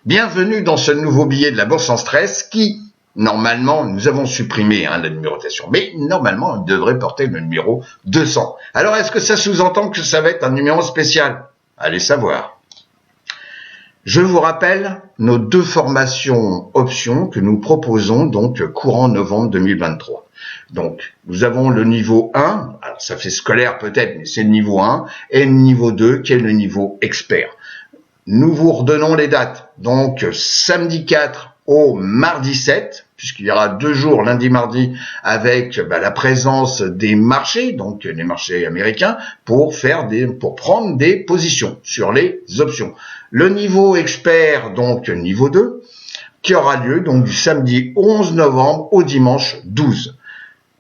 Bienvenue dans ce nouveau billet de la Bourse en stress qui, normalement, nous avons supprimé la numérotation, mais normalement, il devrait porter le numéro 200. Alors, est-ce que ça sous-entend que ça va être un numéro spécial? Allez savoir. Je vous rappelle nos deux formations options que nous proposons donc courant novembre 2023. Donc, nous avons le niveau 1, alors ça fait scolaire peut-être, mais c'est le niveau 1, et le niveau 2 qui est le niveau expert. Nous vous redonnons les dates, donc samedi 4 au mardi 7, puisqu'il y aura 2 jours, lundi, mardi, avec la présence des marchés, donc les marchés américains, pour prendre des positions sur les options. Le niveau expert, donc niveau 2, qui aura lieu donc du samedi 11 novembre au dimanche 12.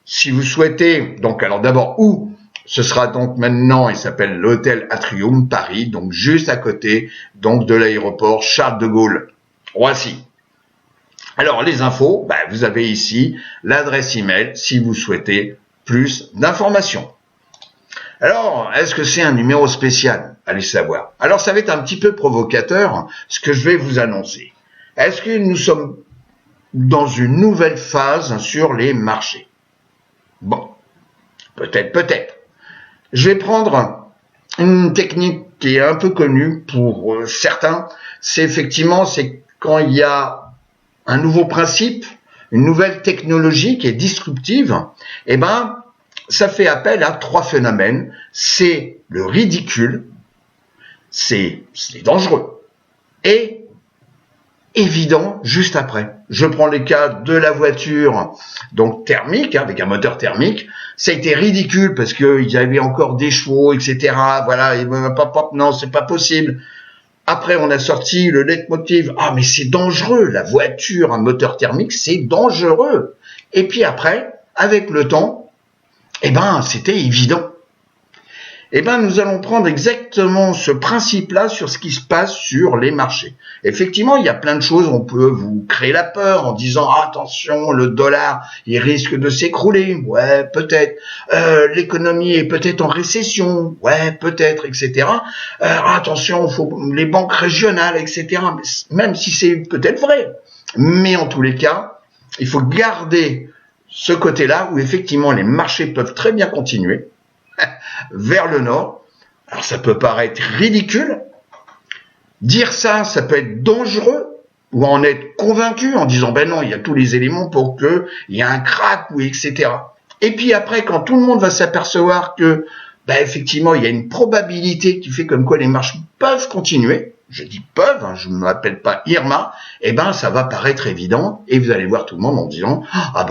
Si vous souhaitez, donc alors d'abord où? Ce sera donc maintenant, il s'appelle l'hôtel Atrium Paris, donc juste à côté donc de l'aéroport Charles de Gaulle, Roissy. Alors les infos, vous avez ici l'adresse email si vous souhaitez plus d'informations. Alors, est-ce que c'est un numéro spécial? Allez savoir. Alors ça va être un petit peu provocateur ce que je vais vous annoncer. Est-ce que nous sommes dans une nouvelle phase sur les marchés? Bon, peut-être. Je vais prendre une technique qui est un peu connue pour certains. C'est quand il y a un nouveau principe, une nouvelle technologie qui est disruptive, ça fait appel à 3 phénomènes. C'est le ridicule, c'est dangereux et évident juste après. Je prends les cas de la voiture donc thermique, avec un moteur thermique. Ça a été ridicule parce qu'il y avait encore des chevaux, etc. Voilà, et non, c'est pas possible. Après, on a sorti le leitmotiv. Ah, mais c'est dangereux, la voiture, un moteur thermique, c'est dangereux. Et puis après, avec le temps, c'était évident. Nous allons prendre exactement ce principe-là sur ce qui se passe sur les marchés. Effectivement, il y a plein de choses, on peut vous créer la peur en disant « Attention, le dollar, il risque de s'écrouler. » Ouais, peut-être. L'économie est peut-être en récession. Ouais, peut-être, etc. Attention, les banques régionales, etc. Même si c'est peut-être vrai. Mais en tous les cas, il faut garder ce côté-là où effectivement les marchés peuvent très bien continuer vers le nord. Alors ça peut paraître ridicule. Dire ça peut être dangereux, ou en être convaincu en disant non, il y a tous les éléments pour que il y a un crack, ou etc. Et puis après, quand tout le monde va s'apercevoir que effectivement il y a une probabilité qui fait comme quoi les marchés peuvent continuer, je dis peuvent, je ne m'appelle pas Irma, ça va paraître évident, et vous allez voir tout le monde en disant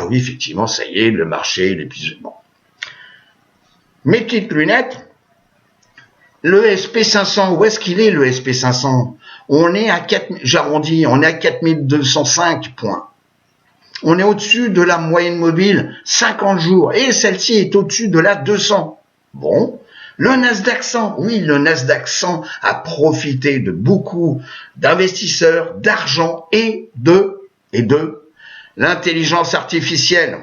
oui, effectivement, ça y est, le marché, l'épuisement. Mes petites lunettes, le SP500, où est-ce qu'il est le SP500? On est à j'arrondis, on est à 4205 points. On est au-dessus de la moyenne mobile 50 jours, et celle-ci est au-dessus de la 200. Bon. Le Nasdaq 100, oui, le Nasdaq 100 a profité de beaucoup d'investisseurs, d'argent et de l'intelligence artificielle,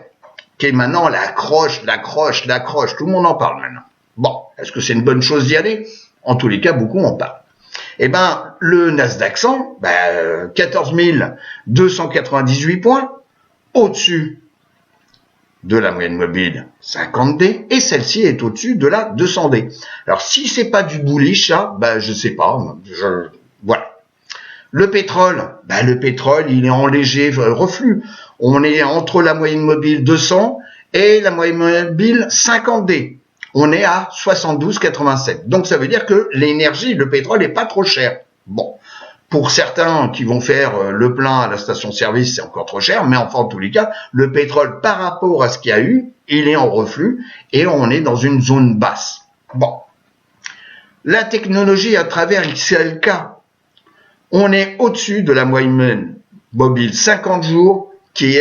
qui est maintenant l'accroche, tout le monde en parle maintenant. Bon, est-ce que c'est une bonne chose d'y aller? En tous les cas, beaucoup en parlent. Le Nasdaq 100, 14 298 points, au-dessus de la moyenne mobile 50D, et celle-ci est au-dessus de la 200D. Alors, si c'est pas du bullish, je sais pas, voilà. Le pétrole, il est en léger reflux. On est entre la moyenne mobile 200 et la moyenne mobile 50D. On est à 72,87. Donc ça veut dire que l'énergie, le pétrole est pas trop cher. Bon, pour certains qui vont faire le plein à la station-service, c'est encore trop cher, mais enfin en tous les cas, le pétrole par rapport à ce qu'il y a eu, il est en reflux et on est dans une zone basse. Bon, la technologie à travers XLK, on est au-dessus de la moyenne mobile 50 jours qui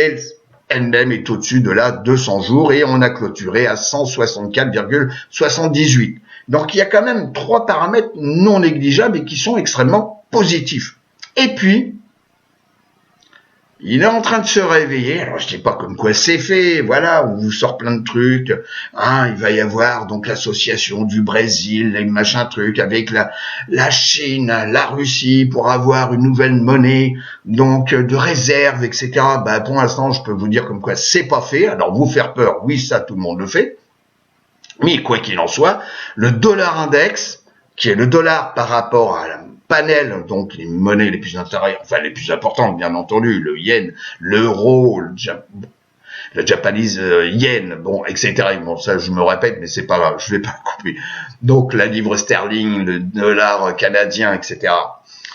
elle-même est au-dessus de la 200 jours et on a clôturé à 164,78. Donc il y a quand même 3 paramètres non négligeables et qui sont extrêmement positifs. Et puis, il est en train de se réveiller. Alors, je dis pas comme quoi c'est fait, voilà, on vous sort plein de trucs. Hein, il va y avoir donc l'association du Brésil, les machins trucs, avec la Chine, la Russie, pour avoir une nouvelle monnaie, donc de réserve, etc. Bah, pour l'instant, je peux vous dire comme quoi c'est pas fait. Alors, vous faire peur, oui, ça, tout le monde le fait. Mais quoi qu'il en soit, le dollar index, qui est le dollar par rapport à la panel, donc les monnaies les plus intérieures, enfin les plus importantes bien entendu, le yen, l'euro, le japanese yen, bon, etc. Bon, ça je me répète, mais c'est pas grave, je vais pas couper. Donc la livre sterling, le dollar canadien, etc.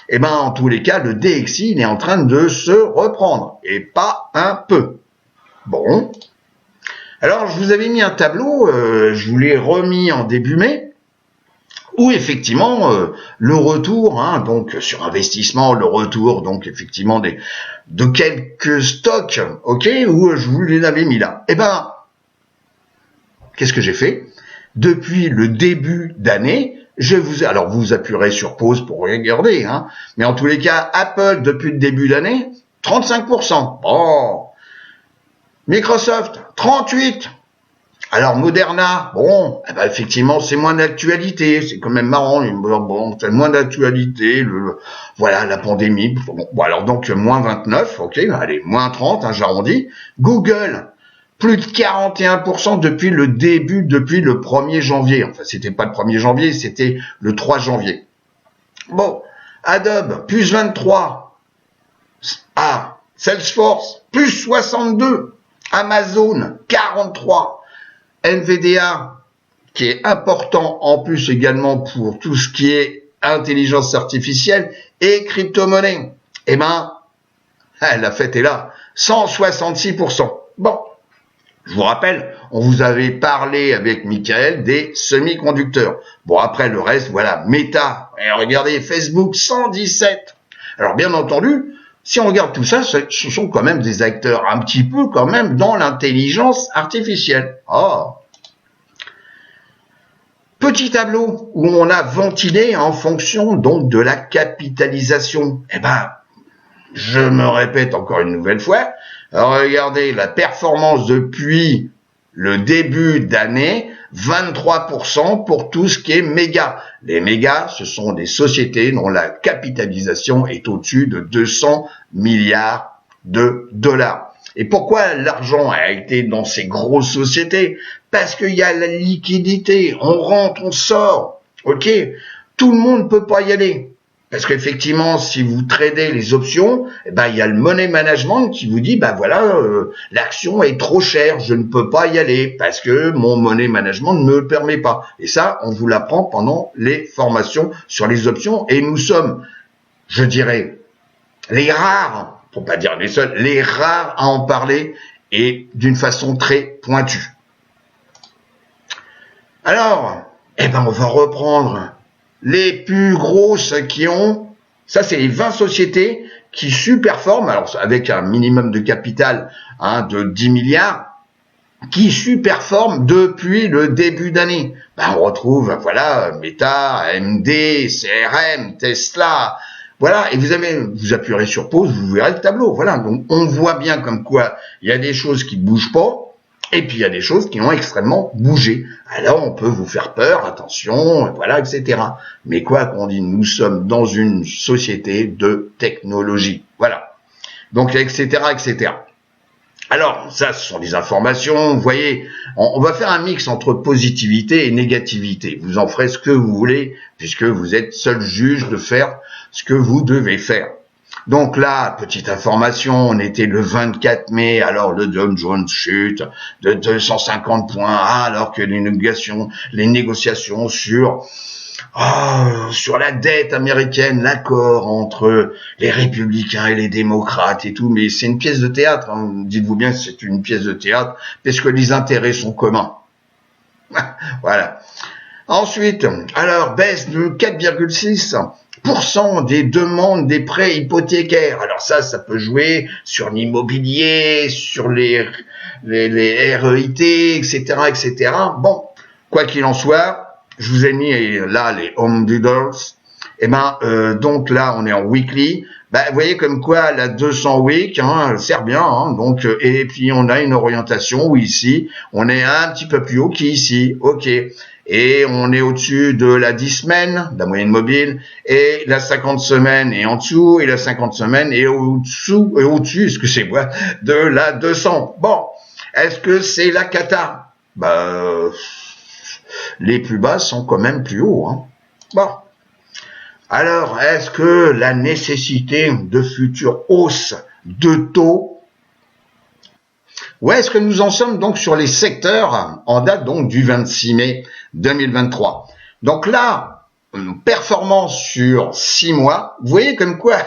Eh ben, en tous les cas, le DXY, il est en train de se reprendre, et pas un peu. Bon. Alors, je vous avais mis un tableau, je vous l'ai remis en début mai, où effectivement le retour, hein, donc sur investissement, le retour donc effectivement de quelques stocks, ok, où je vous les avais mis là. Eh ben, qu'est-ce que j'ai fait? Depuis le début d'année, alors vous appuierez sur pause pour regarder, hein, mais en tous les cas, Apple depuis le début d'année, 35%. Bon, Microsoft, 38%. Alors Moderna, bon, eh ben effectivement, c'est moins d'actualité, c'est quand même marrant, bon, c'est moins d'actualité, voilà, la pandémie. Bon, alors donc moins 29, ok, allez, moins 30, hein, j'arrondis. Google, plus de 41% depuis le 1er janvier. Enfin, c'était pas le 1er janvier, c'était le 3 janvier. Bon, Adobe, plus 23. Ah, Salesforce, plus 62. Amazon, 43. NVIDIA, qui est important en plus également pour tout ce qui est intelligence artificielle et crypto-monnaie. Eh ben, la fête est là, 166%. Bon, je vous rappelle, on vous avait parlé avec Michael des semi-conducteurs. Bon, après le reste, voilà, Meta, et regardez, Facebook, 117. Alors bien entendu, si on regarde tout ça, ce sont quand même des acteurs un petit peu quand même dans l'intelligence artificielle. Oh. Petit tableau où on a ventilé en fonction donc de la capitalisation. Eh ben, je me répète encore une nouvelle fois. Alors, regardez la performance depuis le début d'année, 23% pour tout ce qui est méga. Les mégas, ce sont des sociétés dont la capitalisation est au-dessus de 200 milliards de dollars. Et pourquoi l'argent a été dans ces grosses sociétés? Parce qu'il y a la liquidité, on rentre, on sort, ok? Tout le monde ne peut pas y aller. Parce qu'effectivement, si vous tradez les options, eh ben, il y a le money management qui vous dit, ben voilà, l'action est trop chère, je ne peux pas y aller parce que mon money management ne me le permet pas. Et ça, on vous l'apprend pendant les formations sur les options. Et nous sommes, je dirais, les rares, pour pas dire les seuls, les rares à en parler et d'une façon très pointue. Alors, eh ben, on va reprendre les plus grosses qui ont, ça c'est les 20 sociétés qui superforment, alors avec un minimum de capital de 10 milliards, qui superforment depuis le début d'année. Ben, on retrouve, voilà, Meta, AMD, CRM, Tesla, voilà, et vous appuierez sur pause, vous verrez le tableau, voilà. Donc on voit bien comme quoi il y a des choses qui bougent pas, et puis il y a des choses qui ont extrêmement bougé. Alors on peut vous faire peur, attention, voilà, etc. Mais quoi qu'on dise, nous sommes dans une société de technologie. Voilà. Donc, etc., etc. Alors, ça, ce sont des informations. Vous voyez, on va faire un mix entre positivité et négativité. Vous en ferez ce que vous voulez, puisque vous êtes seul juge de faire ce que vous devez faire. Donc là, petite information, on était le 24 mai, alors le Dow Jones chute de 250 points, alors que les négociations sur la dette américaine, l'accord entre les républicains et les démocrates et tout, mais c'est une pièce de théâtre, hein. Dites-vous bien que c'est une pièce de théâtre, parce que les intérêts sont communs. Voilà. Ensuite, alors, baisse de 4,6% des demandes des prêts hypothécaires. Alors ça peut jouer sur l'immobilier, sur les REIT, etc., etc. Bon, quoi qu'il en soit, je vous ai mis là les home builders. Et ben donc là on est en weekly. Vous voyez comme quoi la 200 week sert bien, donc et puis on a une orientation où ici on est un petit peu plus haut qu'ici, ok, et on est au-dessus de la 10 semaines, la moyenne mobile, et la 50 semaines est en dessous, et la 50 semaines est au-dessous et au-dessus, excusez-moi, de la 200. Bon, est-ce que c'est la cata? Les plus bas sont quand même plus hauts, Bon. Alors, est-ce que la nécessité de futures hausses de taux, ou est-ce que nous en sommes donc sur les secteurs en date donc du 26 mai 2023? Donc là, performance sur 6 mois, vous voyez comme quoi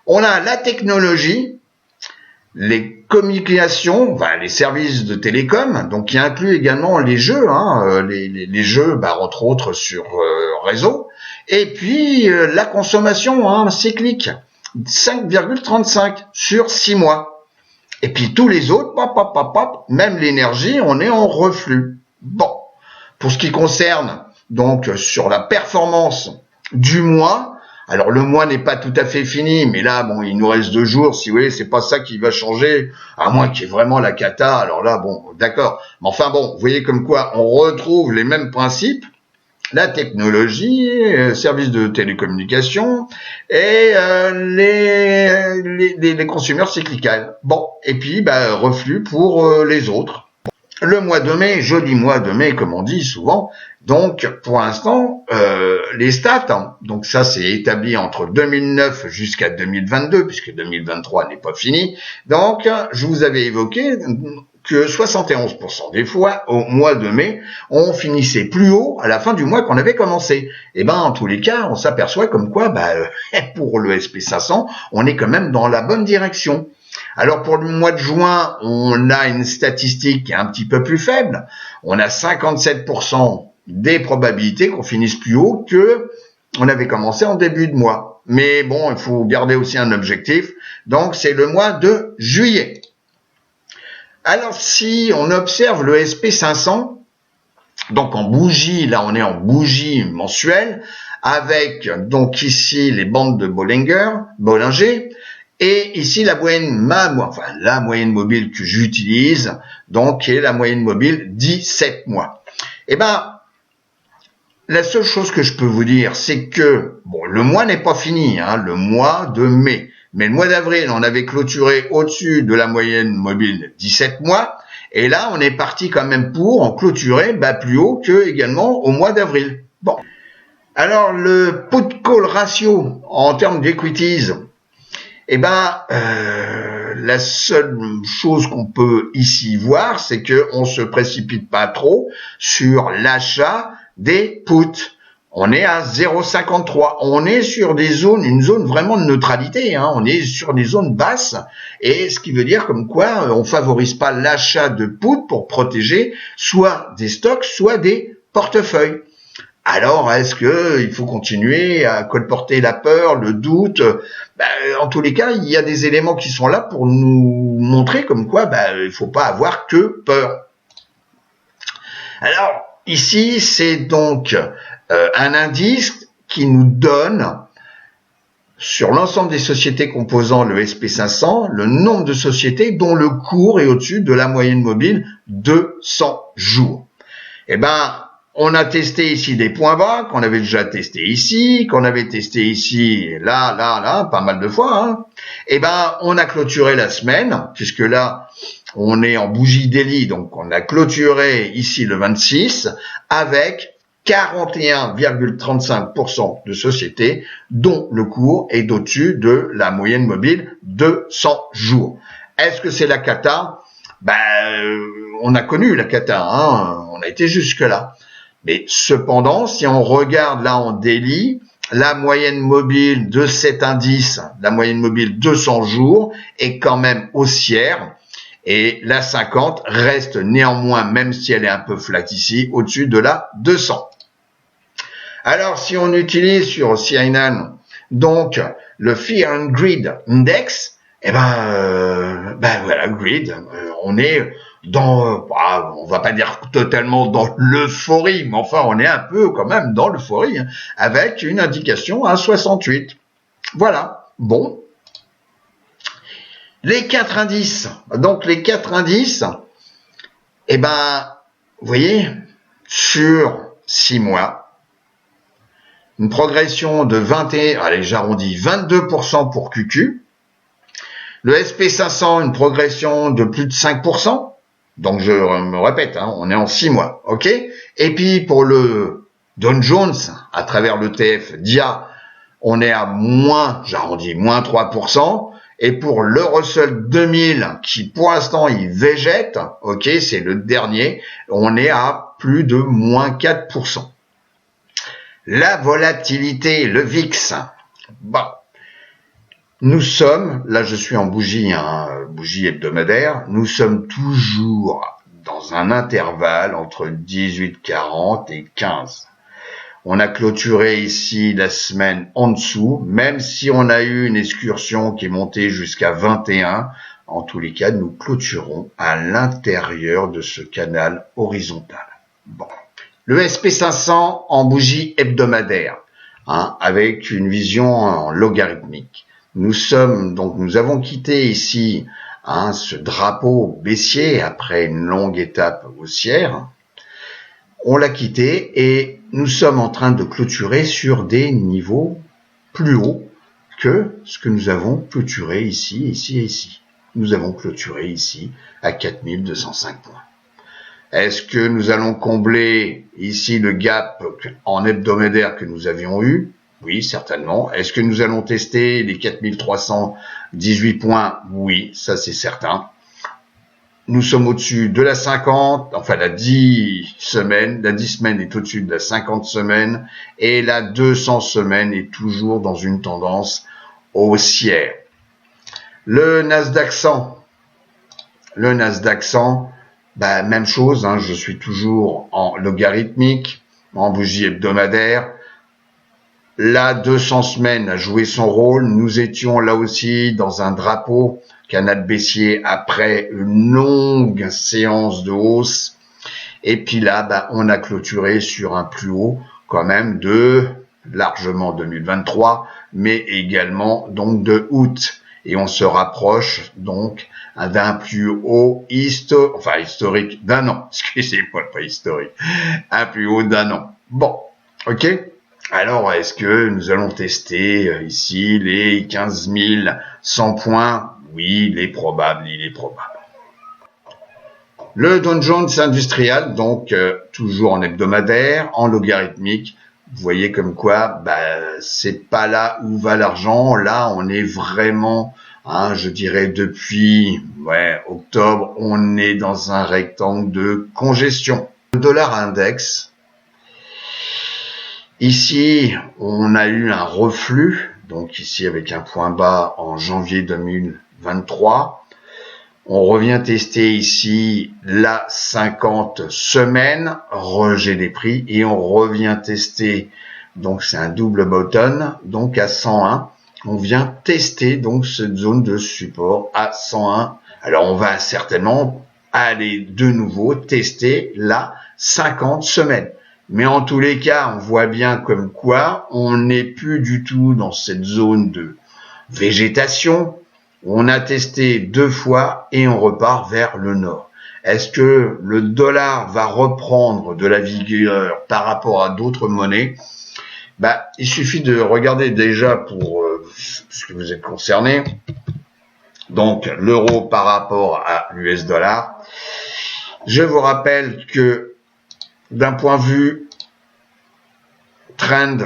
on a la technologie, les communications, les services de télécom, donc qui inclut également les jeux, les jeux, entre autres sur réseau, et puis la consommation cyclique, 5,35 sur 6 mois. Et puis tous les autres, même l'énergie, on est en reflux. Bon, pour ce qui concerne donc sur la performance du mois, alors le mois n'est pas tout à fait fini, mais là, il nous reste 2 jours, si vous voulez, c'est pas ça qui va changer, à moins qu'il y ait vraiment la cata, alors là, d'accord. Mais enfin vous voyez comme quoi on retrouve les mêmes principes, la technologie, services de télécommunication et les consommateurs cyclicales. Bon, et puis reflux pour les autres. Le mois de mai, joli mois de mai, comme on dit souvent. Donc, pour l'instant, les stats, donc ça c'est établi entre 2009 jusqu'à 2022, puisque 2023 n'est pas fini. Donc, je vous avais évoqué que 71% des fois, au mois de mai, on finissait plus haut à la fin du mois qu'on avait commencé. Et en tous les cas, on s'aperçoit comme quoi, pour le SP500, on est quand même dans la bonne direction. Alors pour le mois de juin, on a une statistique qui est un petit peu plus faible. On a 57% des probabilités qu'on finisse plus haut que on avait commencé en début de mois. Mais il faut garder aussi un objectif. Donc c'est le mois de juillet. Alors si on observe le SP500, donc en bougie, là on est en bougie mensuelle, avec donc ici les bandes de Bollinger, et ici la moyenne, la moyenne mobile que j'utilise, donc qui est la moyenne mobile 17 mois. La seule chose que je peux vous dire, c'est que le mois n'est pas fini, le mois de mai. Mais le mois d'avril, on avait clôturé au-dessus de la moyenne mobile 17 mois. Et là, on est parti quand même pour en clôturer plus haut que également au mois d'avril. Bon. Alors, le put-call ratio en termes d'equities, la seule chose qu'on peut ici voir, c'est que on se précipite pas trop sur l'achat des puts. On est à 0,53. On est sur une zone vraiment de neutralité. On est sur des zones basses. Et ce qui veut dire comme quoi on favorise pas l'achat de puts pour protéger soit des stocks, soit des portefeuilles. Alors, est-ce que il faut continuer à colporter la peur, le doute? En tous les cas, il y a des éléments qui sont là pour nous montrer comme quoi il faut pas avoir que peur. Alors, ici, c'est donc un indice qui nous donne, sur l'ensemble des sociétés composant le SP500, le nombre de sociétés dont le cours est au-dessus de la moyenne mobile 200 jours. On a testé ici des points bas, qu'on avait déjà testé ici, qu'on avait testé ici, là, pas mal de fois. On a clôturé la semaine, puisque là, on est en bougie daily, donc on a clôturé ici le 26, avec 41,35% de sociétés dont le cours est au-dessus de la moyenne mobile 200 jours. Est-ce que c'est la cata? On a connu la cata, on a été jusque-là. Mais cependant, si on regarde là en daily, la moyenne mobile de cet indice, la moyenne mobile 200 jours, est quand même haussière. Et la 50 reste néanmoins, même si elle est un peu flat ici, au-dessus de la 200. Alors, si on utilise sur CINAN, donc, le Fear and Greed Index, voilà, Greed, on est on va pas dire totalement dans l'euphorie, mais enfin on est un peu quand même dans l'euphorie, hein, avec une indication à 68. Voilà. Bon. Les 4 indices. Donc les 4 indices, eh ben, vous voyez, sur 6 mois, une progression de 21, allez, j'arrondis, 22% pour QQ. Le SP500, une progression de plus de 5%. Donc je me répète, hein, on est en 6 mois, ok. Et puis pour le Dow Jones, à travers l'ETF DIA, on est à moins, j'arrondis, moins 3%. Et pour le Russell 2000, qui pour l'instant il végète, ok, c'est le dernier, on est à plus de moins 4%. La volatilité, le VIX, bah, nous sommes, là je suis en bougie, bougie hebdomadaire, nous sommes toujours dans un intervalle entre 18,40 et 15. On a clôturé ici la semaine en dessous, même si on a eu une excursion qui est montée jusqu'à 21. En tous les cas, nous clôturons à l'intérieur de ce canal horizontal. Bon. Le SP500 en bougie hebdomadaire, hein, avec une vision en logarithmique. Nous avons quitté ici, hein, ce drapeau baissier après une longue étape haussière. On l'a quitté et nous sommes en train de clôturer sur des niveaux plus hauts que ce que nous avons clôturé ici, ici et ici. Nous avons clôturé ici à 4205 points. Est-ce que nous allons combler ici le gap en hebdomadaire que nous avions eu? Oui, certainement. Est-ce que nous allons tester les 4318 points? Oui, ça c'est certain. Nous sommes au-dessus de la 50, enfin la 10 semaines. La 10 semaines est au-dessus de la 50 semaines. Et la 200 semaines est toujours dans une tendance haussière. Le Nasdaq 100. Le Nasdaq 100, bah, même chose, hein, je suis toujours en logarithmique, en bougie hebdomadaire. La 200 semaines a joué son rôle. Nous étions là aussi dans un drapeau canal baissier après une longue séance de hausse. Et puis là, bah, on a clôturé sur un plus haut quand même de largement 2023, mais également donc de août. Et on se rapproche donc d'un plus haut historique d'un an. Excusez-moi, pas historique. Un plus haut d'un an. Bon, ok. Alors, est-ce que nous allons tester ici les 15 100 points? Oui, il est probable. Le Dow Jones industriel, donc toujours en hebdomadaire, en logarithmique. Vous voyez comme quoi, bah, c'est pas là où va l'argent. Là, on est vraiment, hein, je dirais depuis octobre, on est dans un rectangle de congestion. Le dollar index. Ici, on a eu un reflux, donc ici avec un point bas en janvier 2023. On revient tester ici la 50 semaines, rejet des prix, et on revient tester, donc c'est un double bottom, donc à 101. On vient tester donc cette zone de support à 101. Alors on va certainement aller de nouveau tester la 50 semaines. Mais en tous les cas, on voit bien comme quoi on n'est plus du tout dans cette zone de végétation. On a testé 2 fois et on repart vers le nord. Est-ce que le dollar va reprendre de la vigueur par rapport à d'autres monnaies? Bah, il suffit de regarder déjà pour puisque vous êtes concerné. Donc l'euro par rapport à l'US dollar. Je vous rappelle que d'un point de vue trend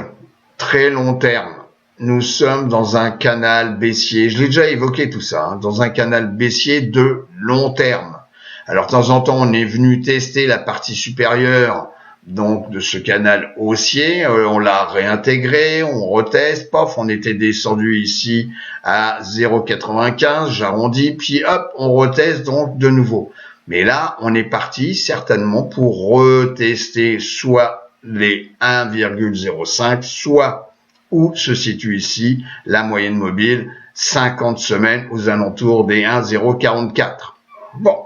très long terme, nous sommes dans un canal baissier. Je l'ai déjà évoqué tout ça, hein, dans un canal baissier de long terme. Alors de temps en temps, on est venu tester la partie supérieure donc de ce canal haussier. On l'a réintégré, on reteste, pof, on était descendu ici à 0,95, j'arrondis, puis hop, on reteste donc de nouveau. Mais là, on est parti certainement pour retester soit les 1,05, soit où se situe ici la moyenne mobile 50 semaines aux alentours des 1,044. Bon.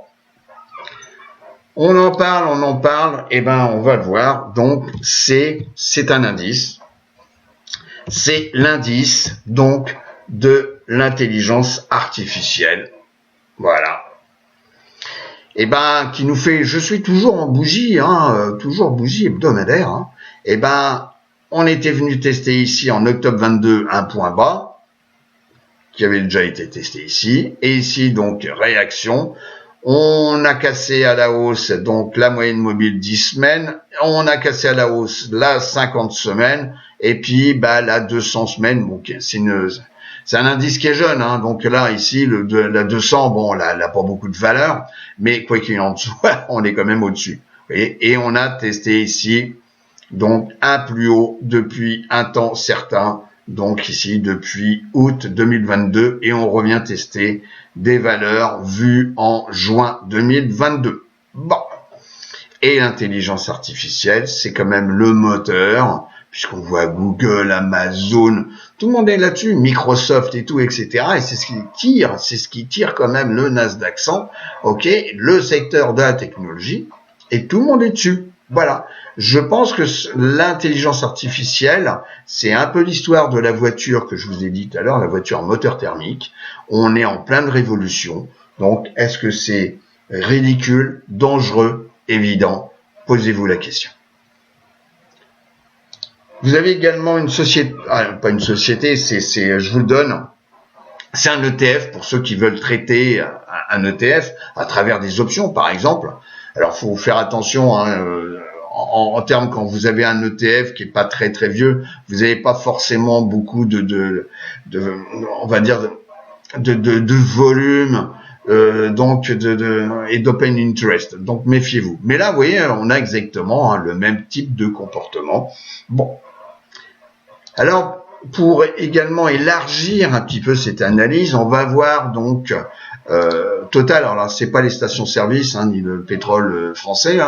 On en parle, et ben on va le voir. Donc c'est un indice. C'est l'indice donc de l'intelligence artificielle. Voilà. Et ben qui nous fait, je suis toujours en bougie, toujours bougie hebdomadaire. Et ben on était venu tester ici en octobre 22 un point bas qui avait déjà été testé ici, et ici donc réaction. On a cassé à la hausse donc la moyenne mobile 10 semaines, on a cassé à la hausse la 50 semaines, et puis la 200 semaines. Bon, c'est un indice qui est jeune, donc là ici la 200, bon, elle a pas beaucoup de valeur, mais quoi qu'il en soit, on est quand même au-dessus. Et on a testé ici donc un plus haut depuis un temps certain. Donc ici, depuis août 2022, et on revient tester des valeurs vues en juin 2022. Bon. Et l'intelligence artificielle, c'est quand même le moteur, puisqu'on voit Google, Amazon, tout le monde est là-dessus, Microsoft et tout, etc. Et c'est ce qui tire quand même le Nasdaq 100, ok, le secteur de la technologie, et tout le monde est dessus. Voilà. Je pense que l'intelligence artificielle, c'est un peu l'histoire de la voiture que je vous ai dit tout à l'heure, la voiture moteur thermique. On est en pleine révolution. Donc, est-ce que c'est ridicule, dangereux, évident? Posez-vous la question. Vous avez également une société, pas une société, je vous le donne. C'est un ETF pour ceux qui veulent traiter un ETF à travers des options, par exemple. Alors, faut faire attention, en termes, quand vous avez un ETF qui est pas très très vieux, vous n'avez pas forcément beaucoup on va dire de volume, donc et d'open interest. Donc méfiez-vous. Mais là, vous voyez, on a exactement le même type de comportement. Bon. Alors, pour également élargir un petit peu cette analyse, on va voir donc Total. Alors là, c'est pas les stations-service ni le pétrole français.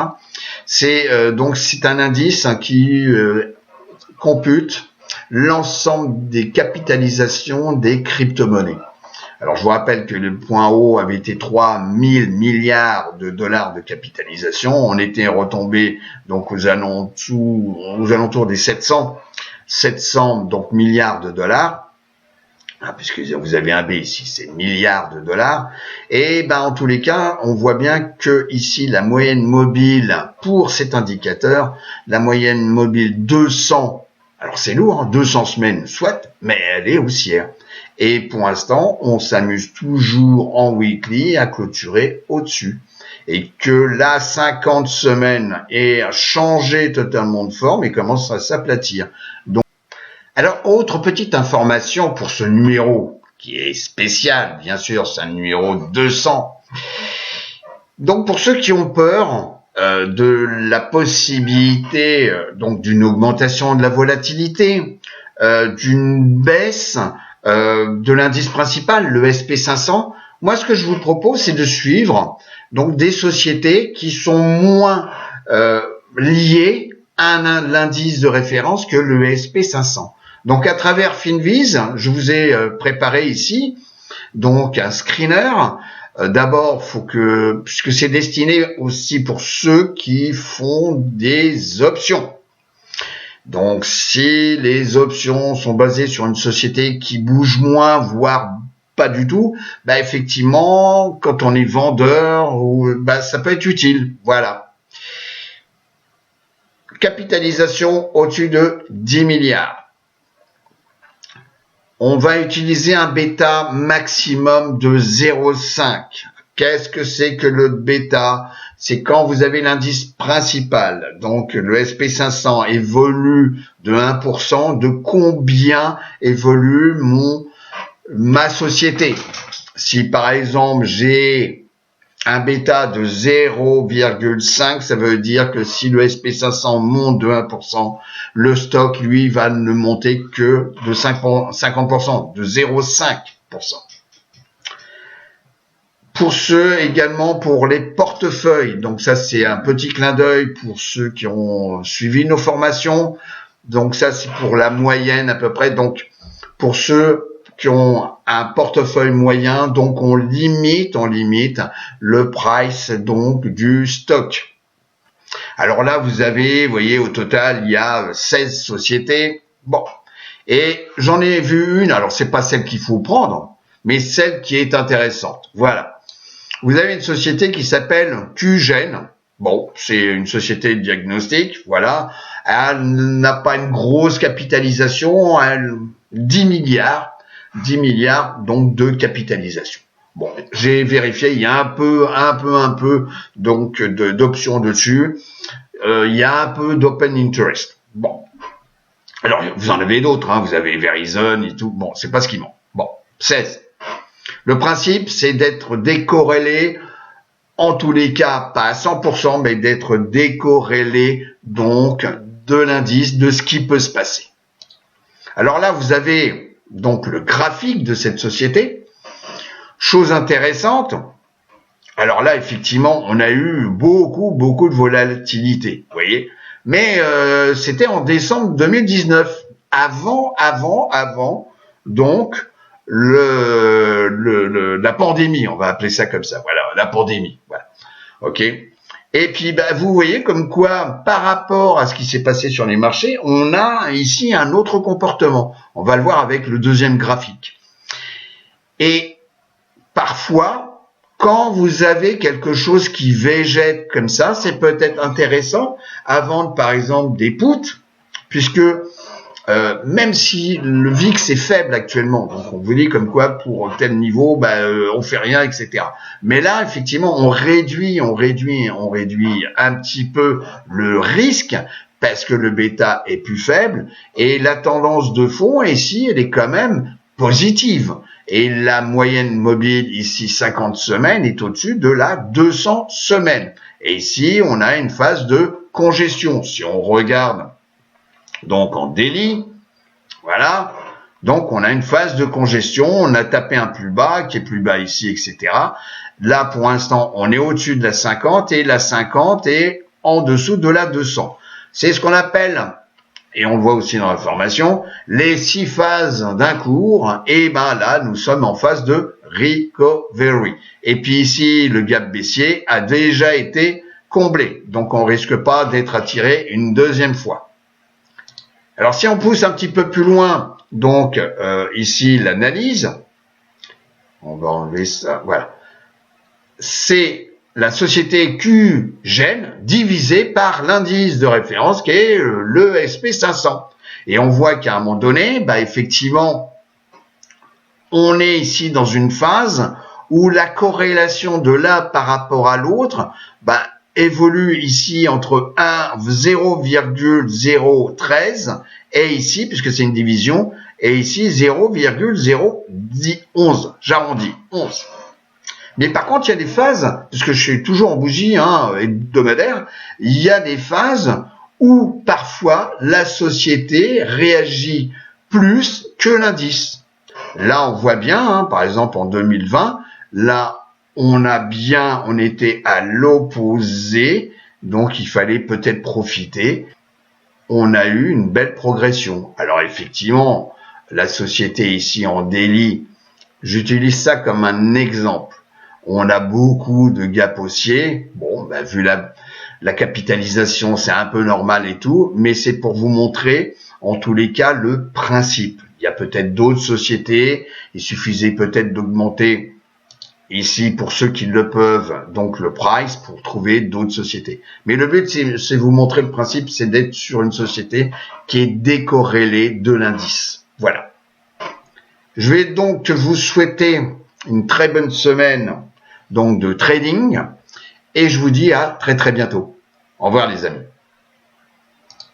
C'est un indice qui compute l'ensemble des capitalisations des crypto-monnaies. Alors je vous rappelle que le point haut avait été 3 000 milliards de dollars de capitalisation. On était retombé donc aux alentours des 700 donc milliards de dollars. Puisque vous avez un B ici, c'est milliards de dollars. Et en tous les cas, on voit bien que ici la moyenne mobile pour cet indicateur, la moyenne mobile 200, alors c'est lourd, 200 semaines, soit, mais elle est haussière. Et pour l'instant, on s'amuse toujours en weekly à clôturer au-dessus. Et que la 50 semaines ait changé totalement de forme et commence à s'aplatir. Donc, alors, autre petite information pour ce numéro qui est spécial, bien sûr, c'est un numéro 200. Donc, pour ceux qui ont peur de la possibilité donc d'une augmentation de la volatilité, d'une baisse de l'indice principal, le SP500, moi, ce que je vous propose, c'est de suivre donc des sociétés qui sont moins liées à l'indice de référence que le SP500. Donc, à travers Finviz, je vous ai préparé ici donc un screener. D'abord, puisque c'est destiné aussi pour ceux qui font des options. Donc, si les options sont basées sur une société qui bouge moins, voire pas du tout, effectivement, quand on est vendeur, ça peut être utile. Voilà. Capitalisation au-dessus de 10 milliards. On va utiliser un bêta maximum de 0,5. Qu'est-ce que c'est que le bêta? C'est quand vous avez l'indice principal, donc le SP500 évolue de 1%, de combien évolue ma société? Si par exemple j'ai un bêta de 0,5, ça veut dire que si le SP500 monte de 1%, le stock, lui, va ne monter que de 50%, de 0,5%. Pour ceux également, pour les portefeuilles, donc ça c'est un petit clin d'œil pour ceux qui ont suivi nos formations, donc ça c'est pour la moyenne à peu près, donc pour ceux qui ont un portefeuille moyen, donc on limite le price donc du stock. Alors là, vous voyez, au total, il y a 16 sociétés. Bon. Et j'en ai vu une, alors c'est pas celle qu'il faut prendre, mais celle qui est intéressante. Voilà. Vous avez une société qui s'appelle QGen. Bon, c'est une société de diagnostic, voilà. Elle n'a pas une grosse capitalisation, 10 milliards donc de capitalisation. Bon, j'ai vérifié, il y a un peu donc d'options dessus. Il y a un peu d'open interest. Bon. Alors, vous en avez d'autres, hein, vous avez Verizon et tout. Bon, c'est pas ce qui manque. Bon, 16. Le principe, c'est d'être décorrélé, en tous les cas, pas à 100%, mais d'être décorrélé, donc, de l'indice, de ce qui peut se passer. Alors là, vous avez, donc, le graphique de cette société. Chose intéressante. Alors là, effectivement, on a eu beaucoup de volatilité, vous voyez. Mais c'était en décembre 2019, avant donc la pandémie, on va appeler ça comme ça. Voilà, la pandémie. Voilà. OK. Et puis vous voyez comme quoi par rapport à ce qui s'est passé sur les marchés, on a ici un autre comportement. On va le voir avec le deuxième graphique. Et parfois, quand vous avez quelque chose qui végète comme ça, c'est peut-être intéressant à vendre par exemple des puts, puisque même si le VIX est faible actuellement, donc on vous dit comme quoi pour tel niveau, on fait rien, etc. Mais là, effectivement, on réduit un petit peu le risque parce que le bêta est plus faible et la tendance de fond ici, elle est quand même positive. Et la moyenne mobile ici 50 semaines est au-dessus de la 200 semaines. Et ici, on a une phase de congestion. Si on regarde donc en daily, voilà, donc on a une phase de congestion, on a tapé un plus bas qui est plus bas ici, etc. Là, pour l'instant, on est au-dessus de la 50 et la 50 est en dessous de la 200. C'est ce qu'on appelle, et on le voit aussi dans la formation, les 6 phases d'un cours, et là, nous sommes en phase de recovery. Et puis ici, le gap baissier a déjà été comblé, donc on risque pas d'être attiré une deuxième fois. Alors si on pousse un petit peu plus loin, donc ici l'analyse, on va enlever ça, voilà, c'est la société QGen divisée par l'indice de référence qui est le SP500. Et on voit qu'à un moment donné, effectivement, on est ici dans une phase où la corrélation de l'un par rapport à l'autre évolue ici entre 0,013 et ici, puisque c'est une division, et ici 0,011, j'arrondis, 11. Mais par contre, il y a des phases, puisque je suis toujours en bougie hebdomadaire, il y a des phases où parfois la société réagit plus que l'indice. Là, on voit bien, par exemple en 2020, là, on était à l'opposé, donc il fallait peut-être profiter. On a eu une belle progression. Alors effectivement, la société ici en daily, j'utilise ça comme un exemple. On a beaucoup de gap haussiers. Bon, vu la capitalisation, c'est un peu normal et tout, mais c'est pour vous montrer, en tous les cas, le principe. Il y a peut-être d'autres sociétés. Il suffisait peut-être d'augmenter ici, pour ceux qui le peuvent, donc le price pour trouver d'autres sociétés. Mais le but, c'est vous montrer le principe, c'est d'être sur une société qui est décorrélée de l'indice. Voilà. Je vais donc vous souhaiter une très bonne semaine donc de trading et je vous dis à très bientôt. Au revoir les amis.